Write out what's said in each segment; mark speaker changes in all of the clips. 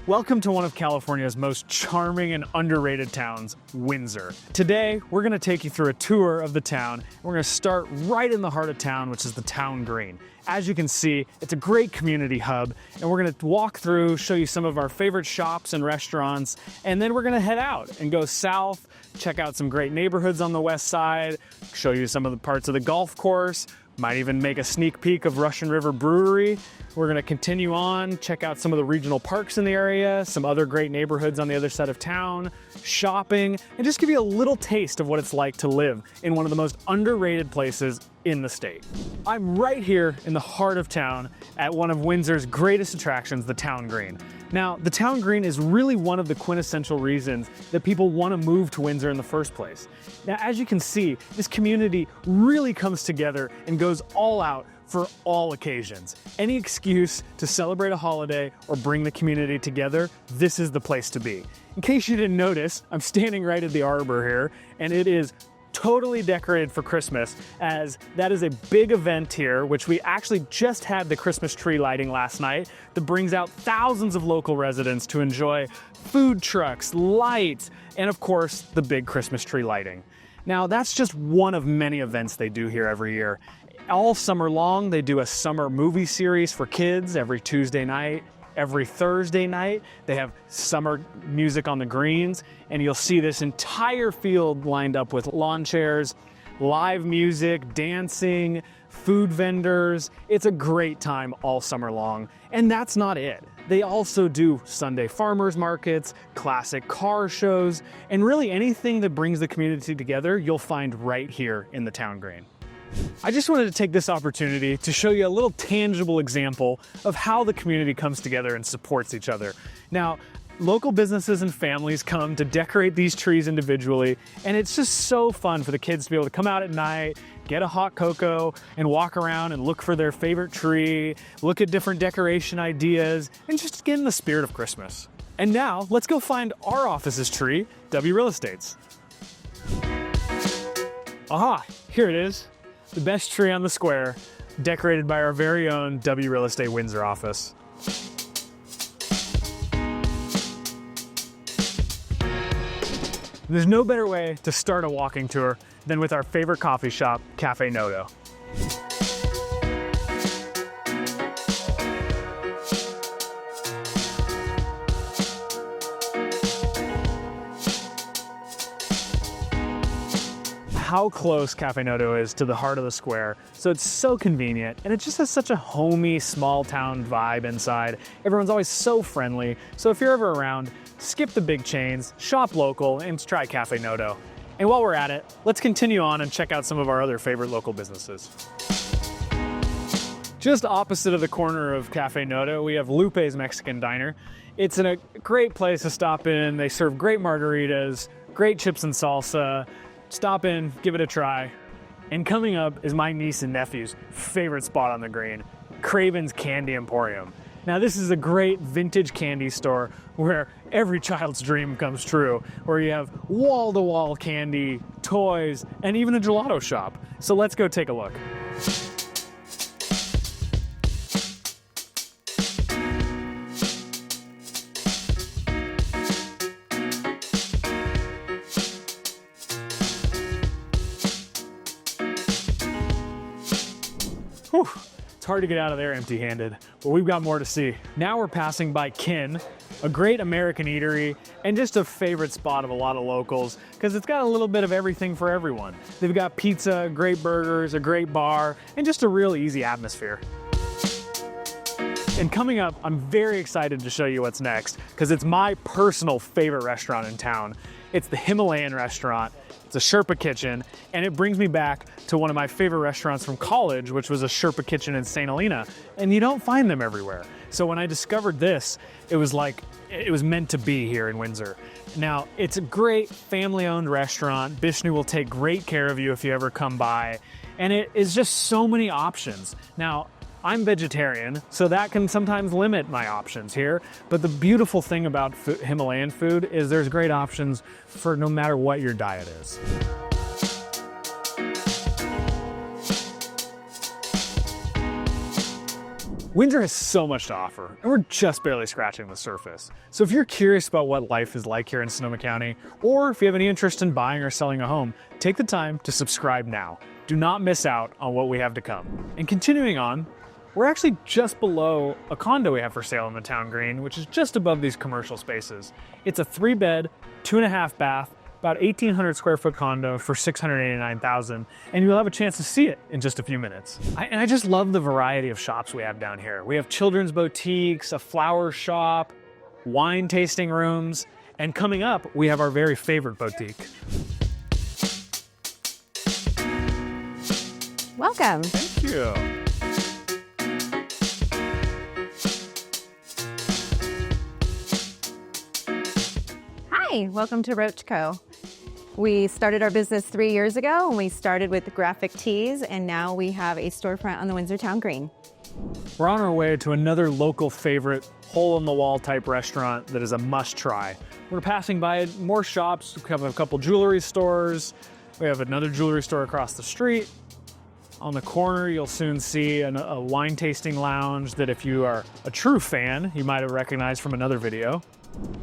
Speaker 1: Welcome to one of California's most charming and underrated towns, Windsor. Today, we're gonna take you through a tour of the town. We're gonna start right in the heart of town, which is the town green. As you can see, it's a great community hub, and we're gonna walk through, show you some of our favorite shops and restaurants, and then we're gonna head out and go south, check out some great neighborhoods on the west side, show you some of the parts of the golf course, might even make a sneak peek of Russian River Brewery. We're gonna continue on, check out some of the regional parks in the area, some other great neighborhoods on the other side of town, shopping, and just give you a little taste of what it's like to live in one of the most underrated places in the state. I'm right here in the heart of town at one of Windsor's greatest attractions, the town green. Now, the town green is really one of the quintessential reasons that people want to move to Windsor in the first place. Now, as you can see, this community really comes together and goes all out for all occasions. Any excuse to celebrate a holiday or bring the community together, this is the place to be. In case you didn't notice, I'm standing right at the arbor here, and it is totally decorated for Christmas, as that is a big event here, which we actually just had the Christmas tree lighting last night that brings out thousands of local residents to enjoy food trucks, lights, and of course, the big Christmas tree lighting. Now, that's just one of many events they do here every year. All summer long, they do a summer movie series for kids every Tuesday night. Every Thursday night, they have summer music on the greens, and you'll see this entire field lined up with lawn chairs, live music, dancing, food vendors. It's a great time all summer long. And that's not it. They also do Sunday farmers markets, classic car shows, and really anything that brings the community together, you'll find right here in the town green. I just wanted to take this opportunity to show you a little tangible example of how the community comes together and supports each other. Now, local businesses and families come to decorate these trees individually, and it's just so fun for the kids to be able to come out at night, get a hot cocoa, and walk around and look for their favorite tree, look at different decoration ideas, and just get in the spirit of Christmas. And now, let's go find our office's tree, W Real Estate's. Aha, here it is. The best tree on the square, decorated by our very own W Real Estate Windsor office. There's no better way to start a walking tour than with our favorite coffee shop, Cafe Noto. How close Cafe Noto is to the heart of the square, so it's so convenient, and it just has such a homey, small town vibe inside. Everyone's always so friendly, so if you're ever around, skip the big chains, shop local, and try Cafe Noto. And while we're at it, let's continue on and check out some of our other favorite local businesses. Just opposite of the corner of Cafe Noto, we have Lupe's Mexican Diner. It's a great place to stop in. They serve great margaritas, great chips and salsa. Stop in, give it a try. And coming up is my niece and nephew's favorite spot on the green, Craven's Candy Emporium. Now, this is a great vintage candy store where every child's dream comes true, where you have wall-to-wall candy, toys, and even a gelato shop. So let's go take a look. Whew, it's hard to get out of there empty-handed, but we've got more to see. Now we're passing by Kin, a great American eatery, and just a favorite spot of a lot of locals, because it's got a little bit of everything for everyone. They've got pizza, great burgers, a great bar, and just a real easy atmosphere. And coming up, I'm very excited to show you what's next, because it's my personal favorite restaurant in town. It's the Himalayan restaurant. It's a Sherpa kitchen, and it brings me back to one of my favorite restaurants from college, which was a Sherpa kitchen in St. Helena, and you don't find them everywhere. So when I discovered this, it was like, it was meant to be here in Windsor. Now, it's a great family-owned restaurant. Bishnu will take great care of you if you ever come by, and it is just so many options. Now, I'm vegetarian, so that can sometimes limit my options here. But the beautiful thing about Himalayan food is there's great options for no matter what your diet is. Windsor has so much to offer, and we're just barely scratching the surface. So if you're curious about what life is like here in Sonoma County, or if you have any interest in buying or selling a home, take the time to subscribe now. Do not miss out on what we have to come. And continuing on, we're actually just below a condo we have for sale in the town green, which is just above these commercial spaces. It's a 3-bed, 2.5 bath, about 1,800 square foot condo for $689,000, and you'll have a chance to see it in just a few minutes. I just love the variety of shops we have down here. We have children's boutiques, a flower shop, wine tasting rooms, and coming up, we have our very favorite boutique.
Speaker 2: Welcome.
Speaker 1: Thank you.
Speaker 2: Hi, welcome to Roach Co. We started our business 3 years ago, and we started with graphic tees, and now we have a storefront on the Windsor Town Green.
Speaker 1: We're on our way to another local favorite, hole-in-the-wall type restaurant that is a must-try. We're passing by more shops. We have a couple jewelry stores. We have another jewelry store across the street. On the corner, you'll soon see a wine tasting lounge that if you are a true fan, you might have recognized from another video.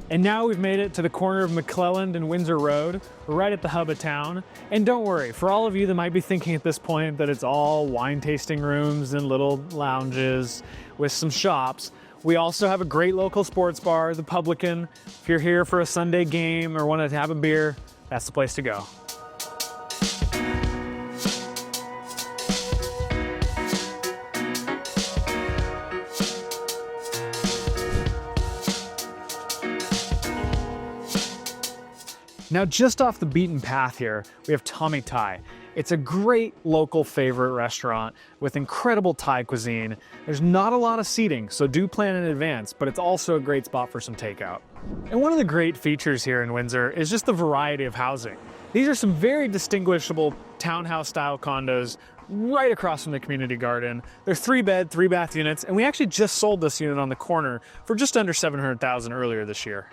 Speaker 1: And now we've made it to the corner of McClelland and Windsor Road. We're right at the hub of town. And don't worry, for all of you that might be thinking at this point that it's all wine tasting rooms and little lounges with some shops, we also have a great local sports bar, the Publican. If you're here for a Sunday game or want to have a beer, that's the place to go. Now, just off the beaten path here, we have Tommy Thai. It's a great local favorite restaurant with incredible Thai cuisine. There's not a lot of seating, so do plan in advance, but it's also a great spot for some takeout. And one of the great features here in Windsor is just the variety of housing. These are some very distinguishable townhouse-style condos right across from the community garden. They're 3-bed, 3-bath units, and we actually just sold this unit on the corner for just under $700,000 earlier this year.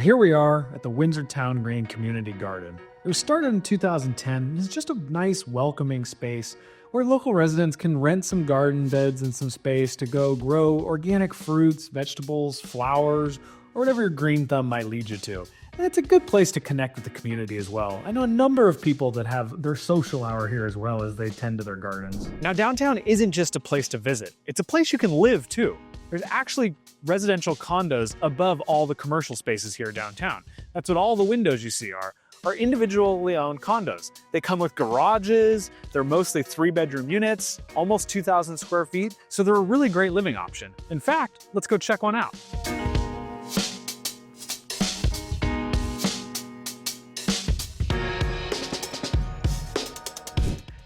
Speaker 1: Here we are at the Windsor Town Green Community Garden. It was started in 2010. It's just a nice, welcoming space where local residents can rent some garden beds and some space to go grow organic fruits, vegetables, flowers, or whatever your green thumb might lead you to. And it's a good place to connect with the community as well. I know a number of people that have their social hour here as well as they tend to their gardens. Now, downtown isn't just a place to visit. It's a place you can live too. There's actually residential condos above all the commercial spaces here downtown. That's what all the windows you see are individually owned condos. They come with garages, they're mostly 3-bedroom units, almost 2,000 square feet, so they're a really great living option. In fact, let's go check one out.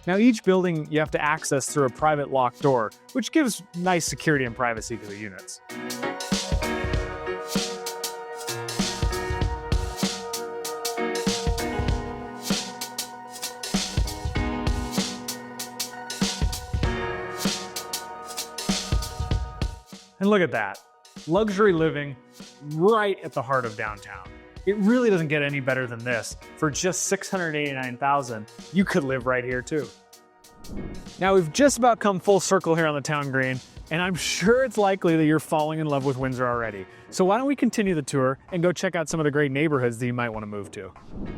Speaker 1: Now, each building you have to access through a private locked door, which gives nice security and privacy to the units. And look at that, luxury living right at the heart of downtown. It really doesn't get any better than this. For just $689,000, you could live right here too. Now, we've just about come full circle here on the town green, and I'm sure it's likely that you're falling in love with Windsor already. So why don't we continue the tour and go check out some of the great neighborhoods that you might want to move to.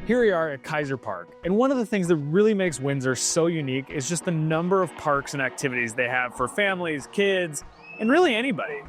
Speaker 1: Here we are at Kaiser Park, and one of the things that really makes Windsor so unique is just the number of parks and activities they have for families, kids, and really anybody.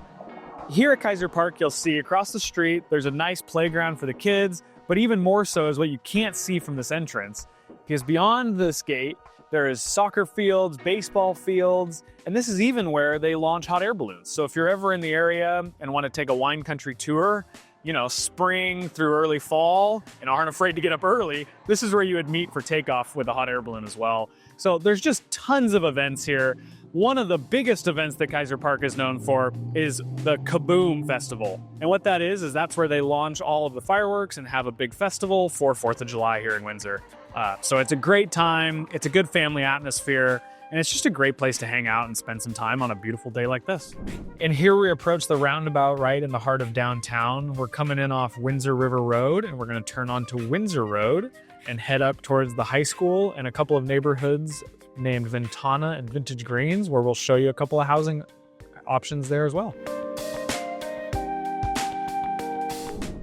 Speaker 1: Here at Kaiser Park, you'll see across the street, there's a nice playground for the kids, but even more so is what you can't see from this entrance, because beyond this gate, there is soccer fields, baseball fields, and this is even where they launch hot air balloons. So if you're ever in the area and want to take a wine country tour, you know, spring through early fall, and aren't afraid to get up early, this is where you would meet for takeoff with a hot air balloon as well. So there's just tons of events here. One of the biggest events that Kaiser Park is known for is the Kaboom Festival. And what that is that's where they launch all of the fireworks and have a big festival for 4th of July here in Windsor. So it's a great time, it's a good family atmosphere, and it's just a great place to hang out and spend some time on a beautiful day like this. And here we approach the roundabout right in the heart of downtown. We're coming in off Windsor River Road, and we're gonna turn onto Windsor Road and head up towards the high school and a couple of neighborhoods named Ventana and Vintage Greens, where we'll show you a couple of housing options there as well.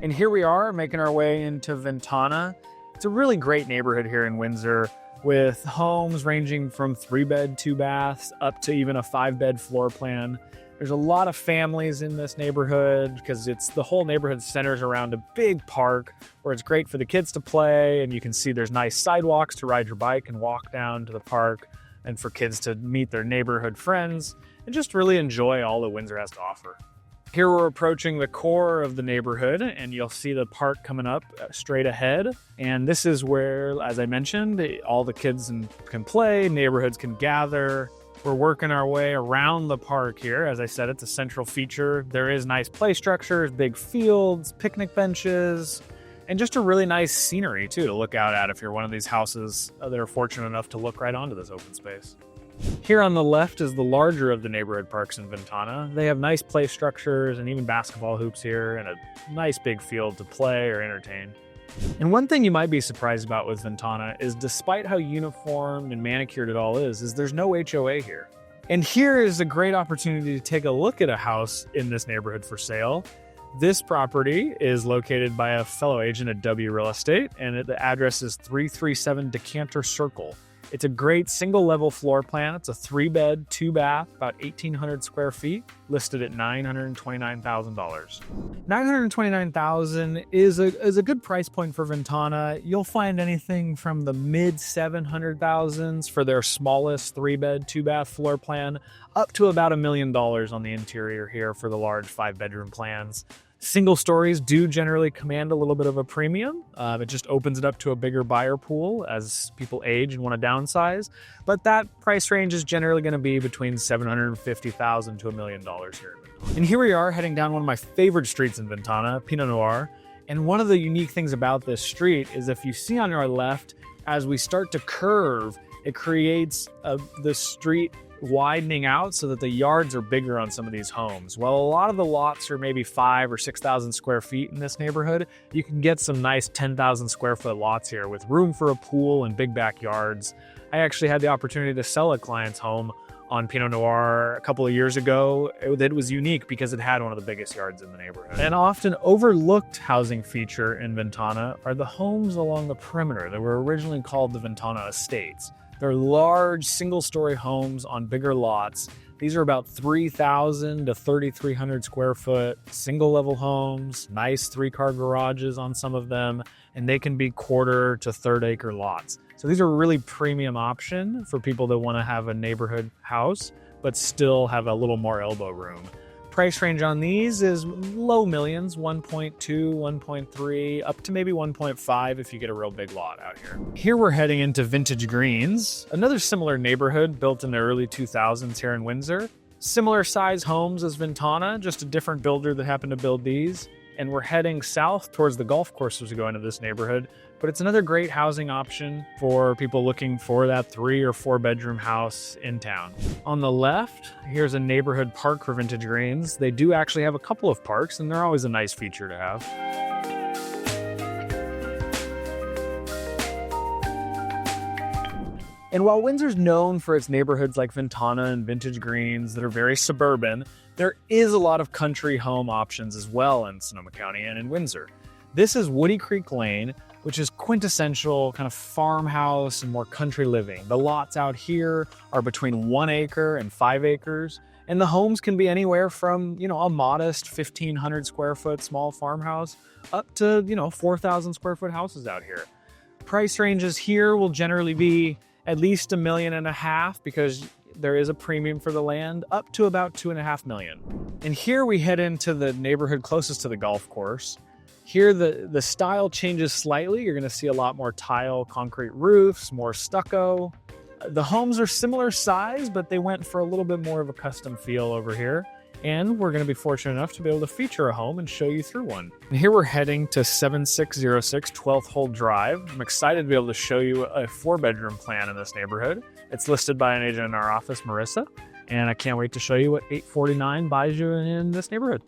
Speaker 1: And here we are making our way into Ventana. It's a really great neighborhood here in Windsor with homes ranging from 3-bed, 2-baths up to even a 5-bed floor plan. There's a lot of families in this neighborhood because the whole neighborhood centers around a big park where it's great for the kids to play, and you can see there's nice sidewalks to ride your bike and walk down to the park, and for kids to meet their neighborhood friends and just really enjoy all that Windsor has to offer. Here we're approaching the core of the neighborhood, and you'll see the park coming up straight ahead. And this is where, as I mentioned, all the kids can play, neighborhoods can gather. We're working our way around the park here. As I said, it's a central feature. There is nice play structures, big fields, picnic benches, and just a really nice scenery too to look out at if you're one of these houses that are fortunate enough to look right onto this open space. Here on the left is the larger of the neighborhood parks in Ventana. They have nice play structures and even basketball hoops here and a nice big field to play or entertain. And one thing you might be surprised about with Ventana is despite how uniform and manicured it all is there's no HOA here. And here is a great opportunity to take a look at a house in this neighborhood for sale. This property is located by a fellow agent at W Real Estate, and the address is 337 Decanter Circle. It's a great single-level floor plan. It's a 3-bed, 2-bath, about 1,800 square feet, listed at $929,000. $929,000 is a good price point for Ventana. You'll find anything from the mid-700,000s for their smallest 3-bed, 2-bath floor plan, up to about $1 million on the interior here for the large 5-bedroom plans. Single stories do generally command a little bit of a premium. It just opens it up to a bigger buyer pool as people age and want to downsize. But that price range is generally going to be between $750,000 to $1 million here. And here we are heading down one of my favorite streets in Ventana, Pinot Noir. And one of the unique things about this street is if you see on our left, as we start to curve, it creates the street widening out so that the yards are bigger on some of these homes. Well, a lot of the lots are maybe 5,000 or 6,000 square feet in this neighborhood. You can get some nice 10,000 square foot lots here with room for a pool and big backyards. I actually had the opportunity to sell a client's home on Pinot Noir a couple of years ago. It was unique because it had one of the biggest yards in the neighborhood. An often overlooked housing feature in Ventana are the homes along the perimeter that were originally called the Ventana Estates. They're large single-story homes on bigger lots. These are about 3,000 to 3,300 square foot single-level homes, nice 3-car garages on some of them, and they can be 1/4 to 1/3 acre lots. So these are a really premium option for people that want to have a neighborhood house, but still have a little more elbow room. Price range on these is low millions, 1.2, 1.3, up to maybe 1.5 if you get a real big lot out here. Here we're heading into Vintage Greens, another similar neighborhood built in the early 2000s here in Windsor. Similar size homes as Ventana, just a different builder that happened to build these. And we're heading south towards the golf course as we go into this neighborhood. But it's another great housing option for people looking for that 3 or 4 bedroom house in town. On the left, here's a neighborhood park for Vintage Greens. They do actually have a couple of parks, and they're always a nice feature to have. And while Windsor's known for its neighborhoods like Ventana and Vintage Greens that are very suburban, there is a lot of country home options as well in Sonoma County and in Windsor. This is Woody Creek Lane, which is quintessential kind of farmhouse and more country living. The lots out here are between 1 acre and 5 acres, and the homes can be anywhere from, a modest 1,500 square foot small farmhouse up to, 4,000 square foot houses out here. Price ranges here will generally be at least $1.5 million because there is a premium for the land, up to about $2.5 million. And here we head into the neighborhood closest to the golf course. Here the style changes slightly. You're gonna see a lot more tile, concrete roofs, more stucco. The homes are similar size, but they went for a little bit more of a custom feel over here. And we're gonna be fortunate enough to be able to feature a home and show you through one. And here we're heading to 7606 12th Hole Drive. I'm excited to be able to show you a 4-bedroom plan in this neighborhood. It's listed by an agent in our office, Marissa, and I can't wait to show you what $849 buys you in this neighborhood.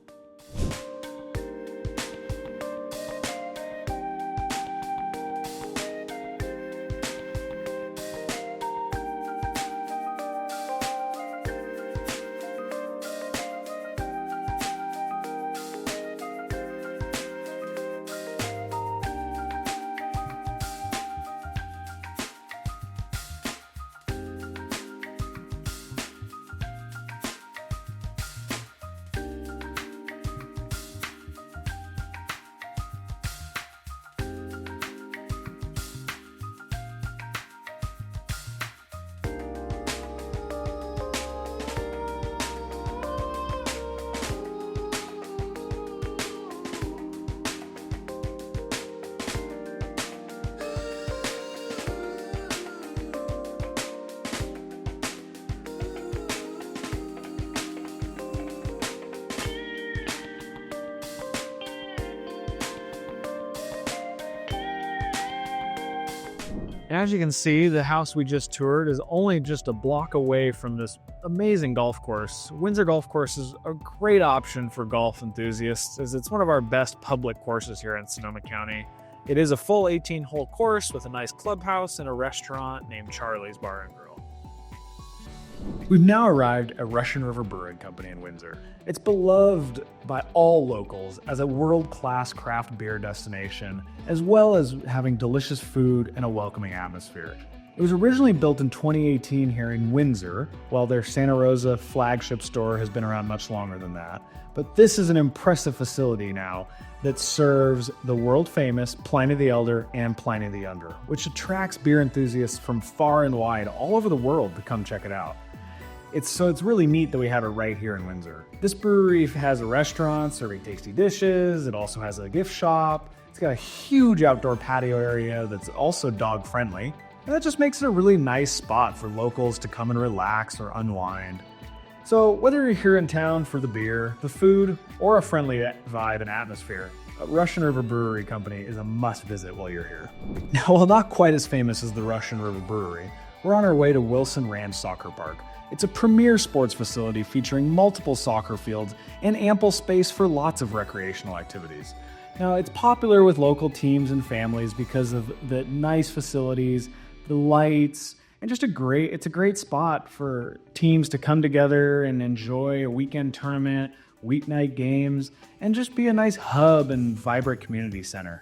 Speaker 1: And as you can see, the house we just toured is only just a block away from this amazing golf course. Windsor Golf Course is a great option for golf enthusiasts, as it's one of our best public courses here in Sonoma County. It is a full 18-hole course with a nice clubhouse and a restaurant named Charlie's Bar and Grill. We've now arrived at Russian River Brewing Company in Windsor. It's beloved by all locals as a world-class craft beer destination, as well as having delicious food and a welcoming atmosphere. It was originally built in 2018 here in Windsor, while their Santa Rosa flagship store has been around much longer than that. But this is an impressive facility now that serves the world-famous Pliny the Elder and Pliny the Younger, which attracts beer enthusiasts from far and wide all over the world to come check it out. It's really neat that we have it right here in Windsor. This brewery has a restaurant serving tasty dishes. It also has a gift shop. It's got a huge outdoor patio area that's also dog friendly. And that just makes it a really nice spot for locals to come and relax or unwind. So whether you're here in town for the beer, the food, or a friendly vibe and atmosphere, Russian River Brewery Company is a must visit while you're here. Now, while not quite as famous as the Russian River Brewery, we're on our way to Wilson Ranch Soccer Park. It's a premier sports facility featuring multiple soccer fields and ample space for lots of recreational activities. Now, it's popular with local teams and families because of the nice facilities, the lights, and just it's a great spot for teams to come together and enjoy a weekend tournament, weeknight games, and just be a nice hub and vibrant community center.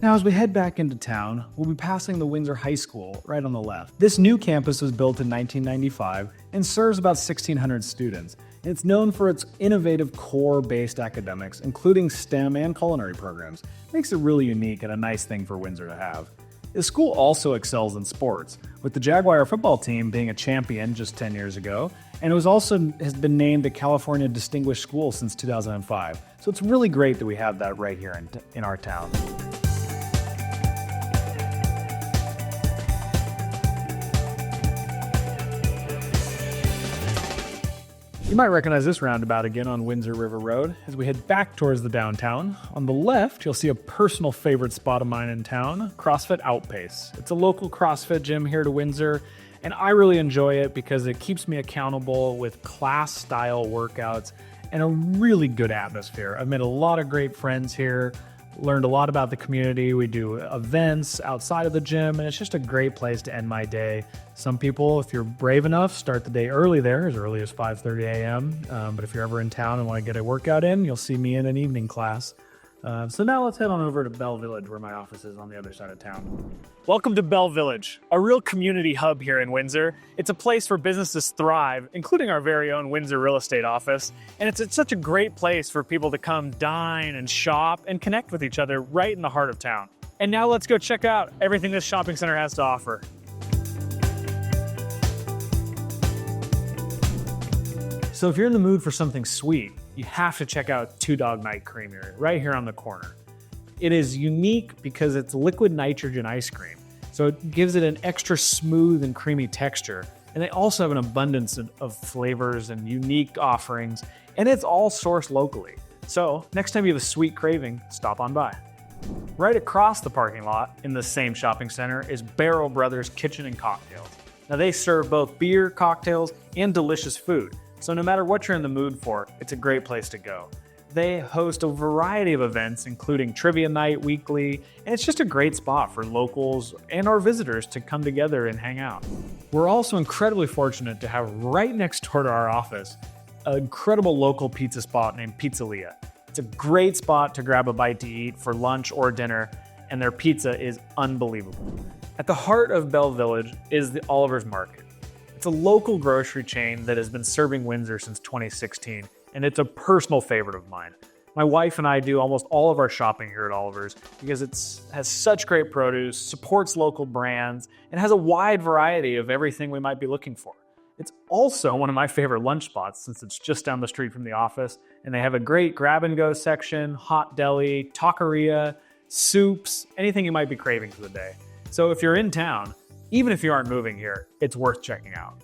Speaker 1: Now, as we head back into town, we'll be passing the Windsor High School right on the left. This new campus was built in 1995 and serves about 1,600 students. And it's known for its innovative core-based academics, including STEM and culinary programs. Makes it really unique and a nice thing for Windsor to have. The school also excels in sports, with the Jaguar football team being a champion just 10 years ago, and has been named a California Distinguished School since 2005. So it's really great that we have that right here in our town. You might recognize this roundabout again on Windsor River Road as we head back towards the downtown. On the left, you'll see a personal favorite spot of mine in town, CrossFit Outpace. It's a local CrossFit gym here to Windsor, and I really enjoy it because it keeps me accountable with class-style workouts and a really good atmosphere. I've made a lot of great friends here, learned a lot about the community. We do events outside of the gym, and it's just a great place to end my day. Some people, if you're brave enough, start the day early there, as early as 5:30 a.m. But if you're ever in town and want to get a workout in, you'll see me in an evening class. So now let's head on over to Bell Village, where my office is on the other side of town. Welcome to Bell Village, a real community hub here in Windsor. It's a place where businesses thrive, including our very own Windsor real estate office. And it's such a great place for people to come dine and shop and connect with each other right in the heart of town. And now let's go check out everything this shopping center has to offer. So if you're in the mood for something sweet, you have to check out Two Dog Night Creamery right here on the corner. It is unique because it's liquid nitrogen ice cream, so it gives it an extra smooth and creamy texture. And they also have an abundance of flavors and unique offerings, and it's all sourced locally. So next time you have a sweet craving, stop on by. Right across the parking lot in the same shopping center is Barrel Brothers Kitchen and Cocktails. Now they serve both beer, cocktails, and delicious food. So no matter what you're in the mood for, it's a great place to go. They host a variety of events, including trivia night weekly, and it's just a great spot for locals and our visitors to come together and hang out. We're also incredibly fortunate to have right next door to our office an incredible local pizza spot named Pizzeria. It's a great spot to grab a bite to eat for lunch or dinner, and their pizza is unbelievable. At the heart of Bell Village is the Oliver's Market. It's a local grocery chain that has been serving Windsor since 2016, and it's a personal favorite of mine. My wife and I do almost all of our shopping here at Oliver's because it has such great produce, supports local brands, and has a wide variety of everything we might be looking for. It's also one of my favorite lunch spots since it's just down the street from the office, and they have a great grab-and-go section, hot deli, taqueria, soups, anything you might be craving for the day. So if you're in town, even if you aren't moving here, it's worth checking out.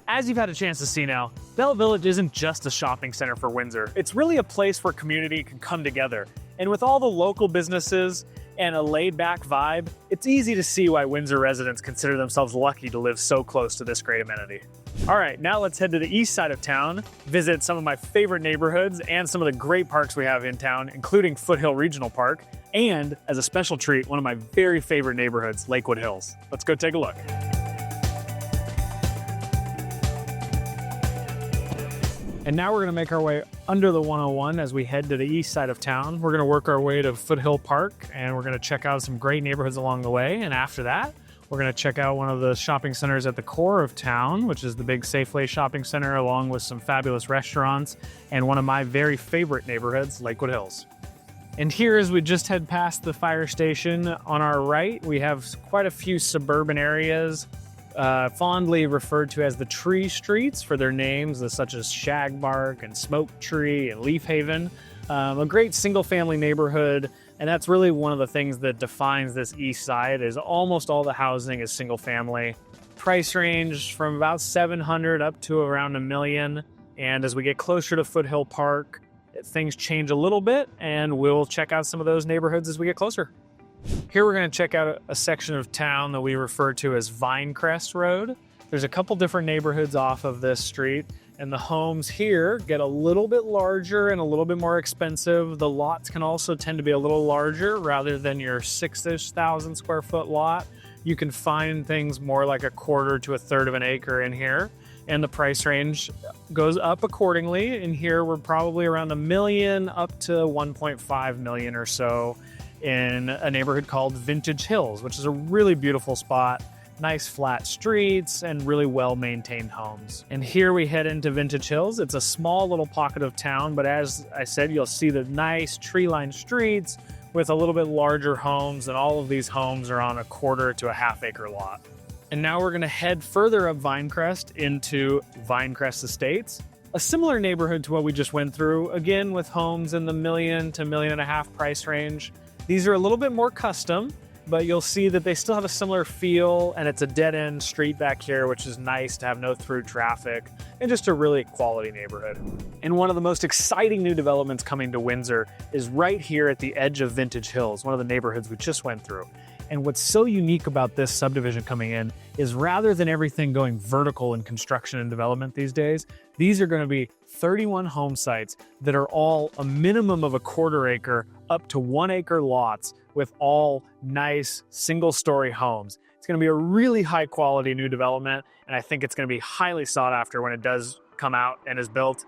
Speaker 1: As you've had a chance to see now, Bell Village isn't just a shopping center for Windsor. It's really a place where community can come together. And with all the local businesses and a laid-back vibe, it's easy to see why Windsor residents consider themselves lucky to live so close to this great amenity. All right, now let's head to the east side of town, visit some of my favorite neighborhoods and some of the great parks we have in town, including Foothill Regional Park, and as a special treat, one of my very favorite neighborhoods, Lakewood Hills. Let's go take a look. And now we're gonna make our way under the 101 as we head to the east side of town. We're gonna work our way to Foothill Park, and we're gonna check out some great neighborhoods along the way. And after that, we're gonna check out one of the shopping centers at the core of town, which is the big Safeway shopping center, along with some fabulous restaurants, and one of my very favorite neighborhoods, Lakewood Hills. And here, as we just head past the fire station, on our right, we have quite a few suburban areas, fondly referred to as the tree streets for their names, such as Shagbark and Smoke Tree and Leaf Haven. A great single-family neighborhood, and that's really one of the things that defines this east side. Is almost all the housing is single-family. Price range from about $700 up to around $1 million. And as we get closer to Foothill Park, things change a little bit, and we'll check out some of those neighborhoods as we get closer. Here we're going to check out a section of town that we refer to as Vinecrest Road. There's a couple different neighborhoods off of this street, and the homes here get a little bit larger and a little bit more expensive. The lots can also tend to be a little larger rather than your 6,000 square foot lot. You can find things more like a quarter to a third of an acre in here, and the price range goes up accordingly. In here, we're probably around $1 million up to $1.5 million or so, in a neighborhood called Vintage Hills, which is a really beautiful spot, nice flat streets, and really well-maintained homes. And here we head into Vintage Hills. It's a small little pocket of town, but as I said, you'll see the nice tree-lined streets with a little bit larger homes, and all of these homes are on a quarter to a half-acre lot. And now we're gonna head further up Vinecrest into Vinecrest Estates, a similar neighborhood to what we just went through, again with homes in the $1 million to $1.5 million price range. These are a little bit more custom, but you'll see that they still have a similar feel, and it's a dead-end street back here, which is nice to have no through traffic, and just a really quality neighborhood. And one of the most exciting new developments coming to Windsor is right here at the edge of Vintage Hills, one of the neighborhoods we just went through. And what's so unique about this subdivision coming in is rather than everything going vertical in construction and development these days, these are going to be 31 home sites that are all a minimum of a quarter acre up to 1 acre lots with all nice single-story homes. It's going to be a really high quality new development, and I think it's going to be highly sought after when it does come out and is built.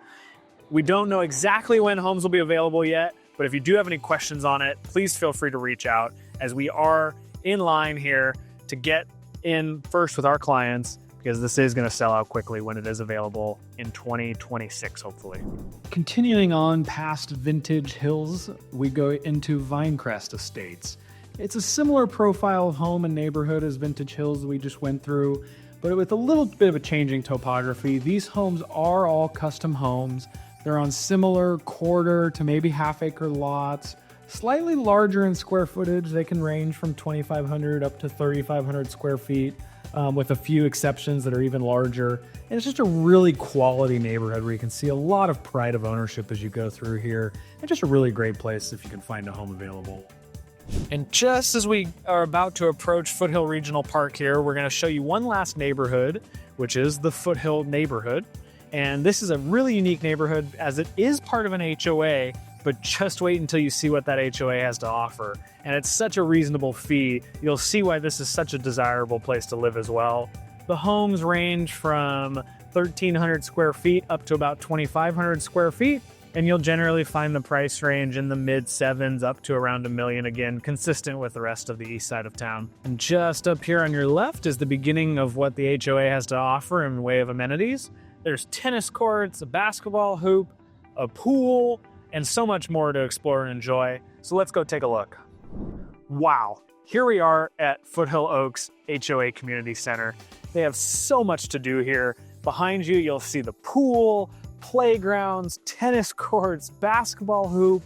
Speaker 1: We don't know exactly when homes will be available yet, but if you do have any questions on it, please feel free to reach out, as we are in line here to get in first with our clients, because this is going to sell out quickly when it is available in 2026, hopefully.
Speaker 3: Continuing on past Vintage Hills, we go into Vinecrest Estates. It's a similar profile of home and neighborhood as Vintage Hills that we just went through, but with a little bit of a changing topography. These homes are all custom homes. They're on similar quarter to maybe half-acre lots, slightly larger in square footage. They can range from 2,500 up to 3,500 square feet, with a few exceptions that are even larger. And it's just a really quality neighborhood where you can see a lot of pride of ownership as you go through here, and just a really great place if you can find a home available.
Speaker 1: And just as we are about to approach Foothill Regional Park here, we're going to show you one last neighborhood, which is the Foothill neighborhood. And this is a really unique neighborhood as it is part of an HOA, but just wait until you see what that HOA has to offer. And it's such a reasonable fee. You'll see why this is such a desirable place to live as well. The homes range from 1,300 square feet up to about 2,500 square feet. And you'll generally find the price range in the mid sevens up to around $1 million, again, consistent with the rest of the east side of town. And just up here on your left is the beginning of what the HOA has to offer in way of amenities. There's tennis courts, a basketball hoop, a pool, and so much more to explore and enjoy. So let's go take a look. Wow, here we are at Foothill Oaks HOA Community Center. They have so much to do here. Behind you, you'll see the pool, playgrounds, tennis courts, basketball hoop,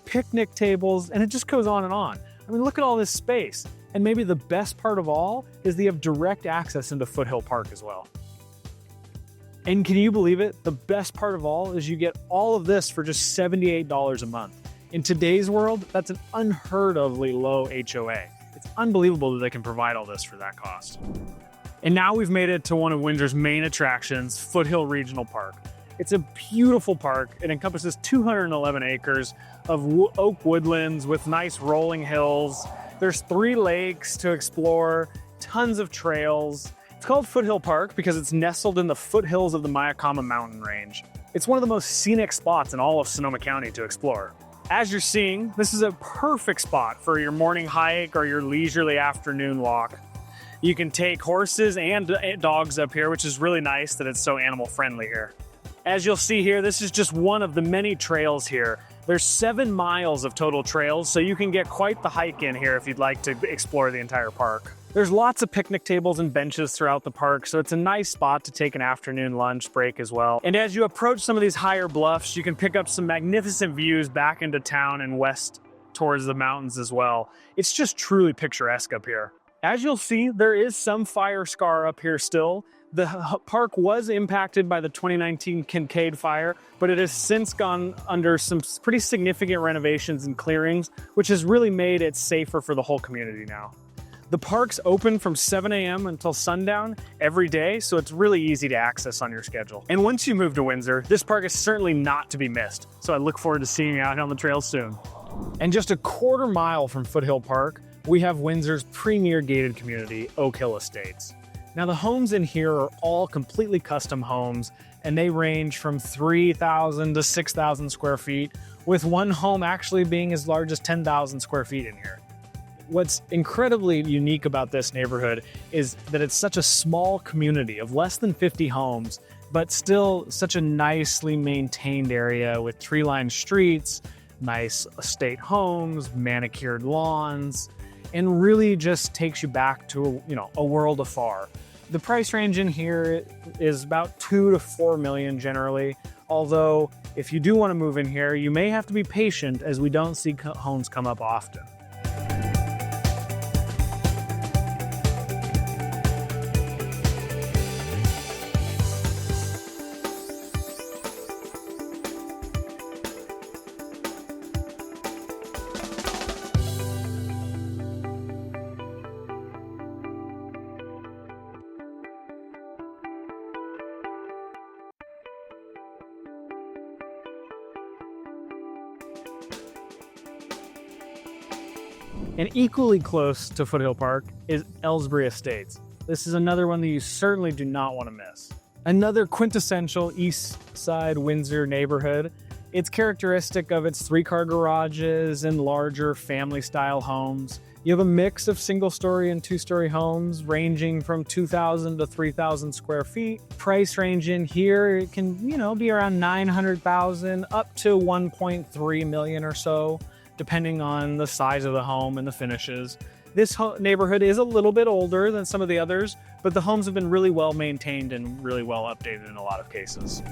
Speaker 1: picnic tables, and it just goes on and on. I mean, look at all this space. And maybe the best part of all is they have direct access into Foothill Park as well. And can you believe it? The best part of all is you get all of this for just $78 a month. In today's world, that's an unheard ofly low HOA. It's unbelievable that they can provide all this for that cost. And now we've made it to one of Windsor's main attractions, Foothill Regional Park. It's a beautiful park. It encompasses 211 acres of oak woodlands with nice rolling hills. There's 3 lakes to explore, tons of trails. It's called Foothill Park because it's nestled in the foothills of the Mayakama mountain range. It's one of the most scenic spots in all of Sonoma County to explore. As you're seeing, this is a perfect spot for your morning hike or your leisurely afternoon walk. You can take horses and dogs up here, which is really nice that it's so animal friendly here. As you'll see here, this is just one of the many trails here. There's 7 miles of total trails, so you can get quite the hike in here if you'd like to explore the entire park. There's lots of picnic tables and benches throughout the park, so it's a nice spot to take an afternoon lunch break as well. And as you approach some of these higher bluffs, you can pick up some magnificent views back into town and west towards the mountains as well. It's just truly picturesque up here. As you'll see, there is some fire scar up here still. The park was impacted by the 2019 Kincaid fire, but it has since gone under some pretty significant renovations and clearings, which has really made it safer for the whole community now. The park's open from 7 a.m. until sundown every day, so it's really easy to access on your schedule. And once you move to Windsor, this park is certainly not to be missed, so I look forward to seeing you out on the trails soon. And just a quarter mile from Foothill Park, we have Windsor's premier gated community, Oak Hill Estates. Now the homes in here are all completely custom homes, and they range from 3,000 to 6,000 square feet, with one home actually being as large as 10,000 square feet in here. What's incredibly unique about this neighborhood is that it's such a small community of less than 50 homes, but still such a nicely maintained area with tree-lined streets, nice estate homes, manicured lawns, and really just takes you back to, a world afar. The price range in here is about 2 to 4 million generally, although if you do want to move in here, you may have to be patient as we don't see homes come up often. And equally close to Foothill Park is Ellsbury Estates. This is another one that you certainly do not want to miss. Another quintessential East Side Windsor neighborhood. It's characteristic of its 3-car garages and larger family-style homes. You have a mix of single-story and 2-story homes ranging from 2,000 to 3,000 square feet. Price range in here, it can, be around 900,000 up to 1.3 million or so, depending on the size of the home and the finishes. This neighborhood is a little bit older than some of the others, but the homes have been really well maintained and really well updated in a lot of cases.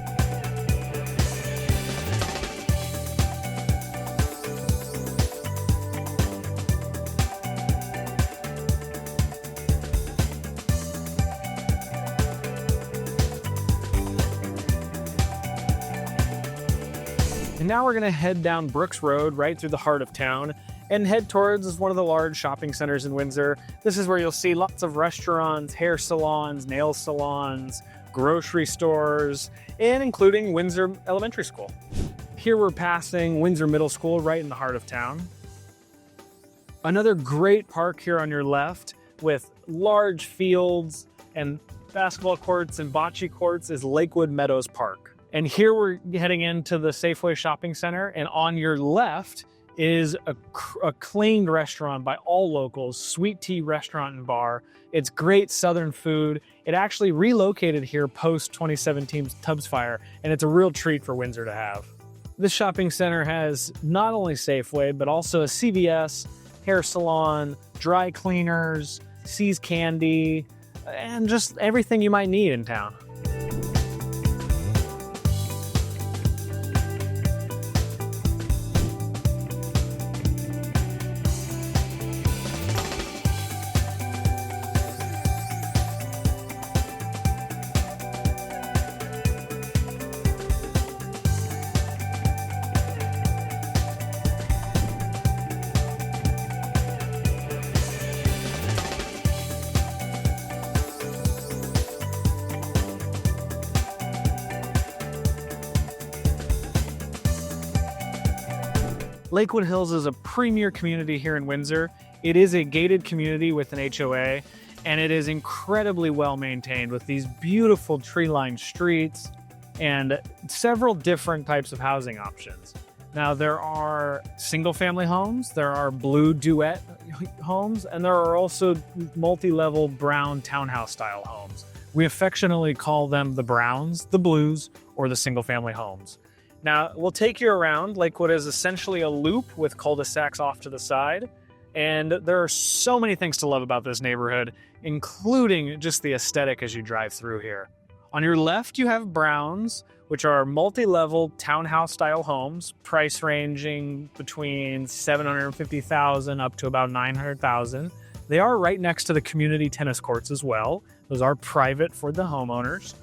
Speaker 1: And now we're gonna head down Brooks Road right through the heart of town and head towards one of the large shopping centers in Windsor. This is where you'll see lots of restaurants, hair salons, nail salons, grocery stores, and including Windsor Elementary School. Here we're passing Windsor Middle School right in the heart of town. Another great park here on your left with large fields and basketball courts and bocce courts is Lakewood Meadows Park. And here we're heading into the Safeway Shopping Center, and on your left is a acclaimed restaurant by all locals, Sweet Tea Restaurant and Bar. It's great Southern food. It actually relocated here post 2017 Tubbs fire, and it's a real treat for Windsor to have. This shopping center has not only Safeway, but also a CVS, hair salon, dry cleaners, See's Candy, and just everything you might need in town. Lakewood Hills is a premier community here in Windsor. It is a gated community with an HOA, and it is incredibly well maintained with these beautiful tree-lined streets and several different types of housing options. Now, there are single-family homes, there are blue duet homes, and there are also multi-level brown townhouse-style homes. We affectionately call them the browns, the blues, or the single-family homes. Now, we'll take you around. Lakewood is essentially a loop with cul-de-sacs off to the side, and there are so many things to love about this neighborhood, including just the aesthetic as you drive through here. On your left, you have browns, which are multi-level townhouse-style homes, price ranging between $750,000 up to about $900,000. They are right next to the community tennis courts as well. Those are private for the homeowners.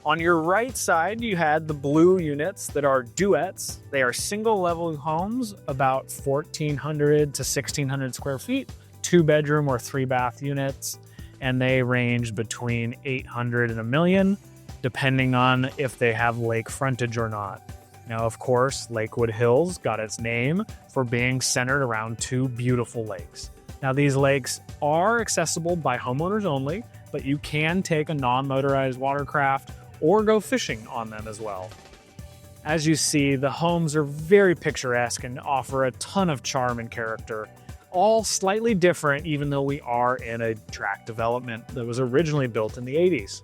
Speaker 1: On your right side, you had the blue units that are duets. They are single-level homes, about 1,400 to 1,600 square feet, 2-bedroom or 3-bath units, and they range between $800,000 and $1 million, depending on if they have lake frontage or not. Now, of course, Lakewood Hills got its name for being centered around 2 beautiful lakes. Now, these lakes are accessible by homeowners only, but you can take a non-motorized watercraft or go fishing on them as well. As you see, the homes are very picturesque and offer a ton of charm and character, all slightly different even though we are in a tract development that was originally built in the 80s.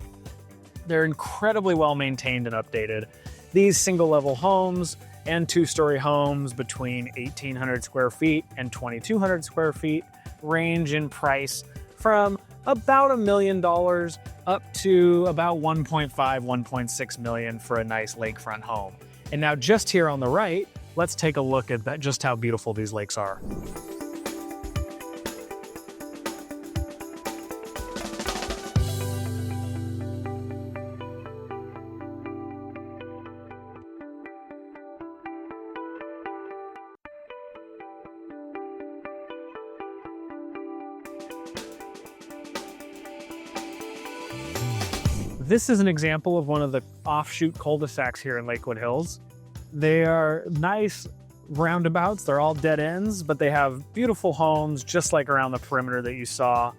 Speaker 1: They're incredibly well maintained and updated. These single-level homes and 2-story homes between 1,800 square feet and 2,200 square feet range in price from about $1 million up to about 1.5, 1.6 million for a nice lakefront home. And now just here on the right, let's take a look at just how beautiful these lakes are. This is an example of one of the offshoot cul-de-sacs here in Lakewood Hills. They are nice roundabouts. They're all dead ends, but they have beautiful homes just like around the perimeter that you saw.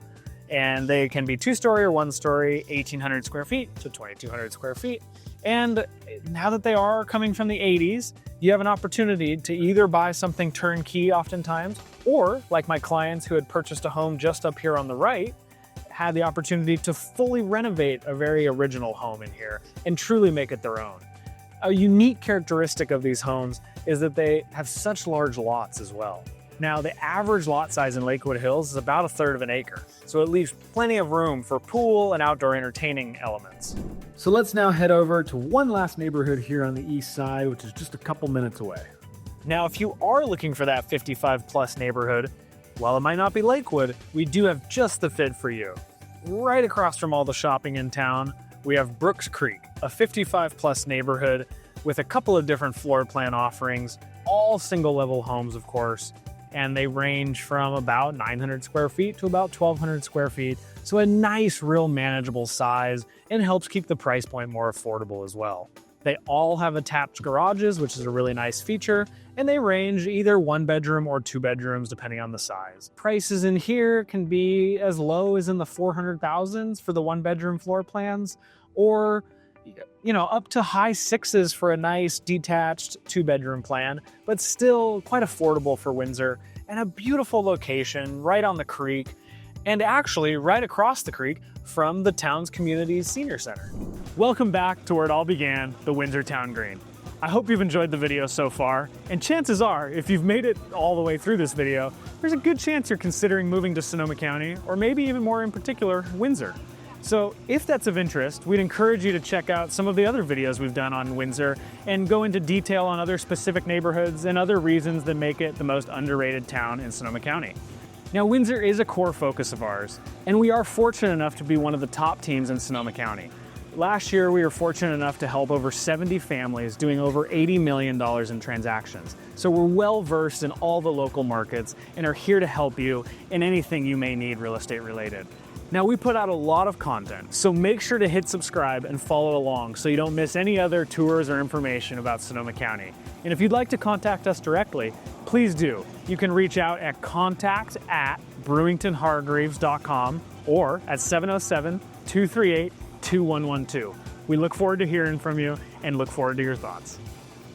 Speaker 1: And they can be 2-story or 1-story, 1,800 square feet to 2,200 square feet. And now that they are coming from the 80s, you have an opportunity to either buy something turnkey oftentimes, or like my clients who had purchased a home just up here on the right, had the opportunity to fully renovate a very original home in here and truly make it their own. A unique characteristic of these homes is that they have such large lots as well. Now, the average lot size in Lakewood Hills is about 1/3 of an acre, so it leaves plenty of room for pool and outdoor entertaining elements.
Speaker 3: So let's now head over to one last neighborhood here on the east side, which is just a couple minutes away.
Speaker 1: Now, if you are looking for that 55+ neighborhood, while it might not be Lakewood, we do have just the fit for you. Right across from all the shopping in town, we have Brooks Creek, a 55+ neighborhood with a couple of different floor plan offerings, all single-level homes, of course, and they range from about 900 square feet to about 1,200 square feet, so a nice, real manageable size, and helps keep the price point more affordable as well. They all have attached garages, which is a really nice feature, and they range either 1-bedroom or 2 bedrooms depending on the size. Prices in here can be as low as in the 400,000s for the 1-bedroom floor plans, or up to high 6s for a nice detached 2-bedroom plan, but still quite affordable for Windsor, and a beautiful location right on the creek, and actually right across the creek from the town's community senior center. Welcome back to where it all began, the Windsor Town Green. I hope you've enjoyed the video so far, and chances are, if you've made it all the way through this video, there's a good chance you're considering moving to Sonoma County, or maybe even more in particular, Windsor. So if that's of interest, we'd encourage you to check out some of the other videos we've done on Windsor and go into detail on other specific neighborhoods and other reasons that make it the most underrated town in Sonoma County. Now, Windsor is a core focus of ours, and we are fortunate enough to be one of the top teams in Sonoma County. Last year, we were fortunate enough to help over 70 families doing over $80 million in transactions. So we're well versed in all the local markets and are here to help you in anything you may need real estate related. Now, we put out a lot of content, so make sure to hit subscribe and follow along so you don't miss any other tours or information about Sonoma County. And if you'd like to contact us directly, please do. You can reach out at contact@brewingtonhargreaves.com or at 707-238-2112. We look forward to hearing from you and look forward to your thoughts.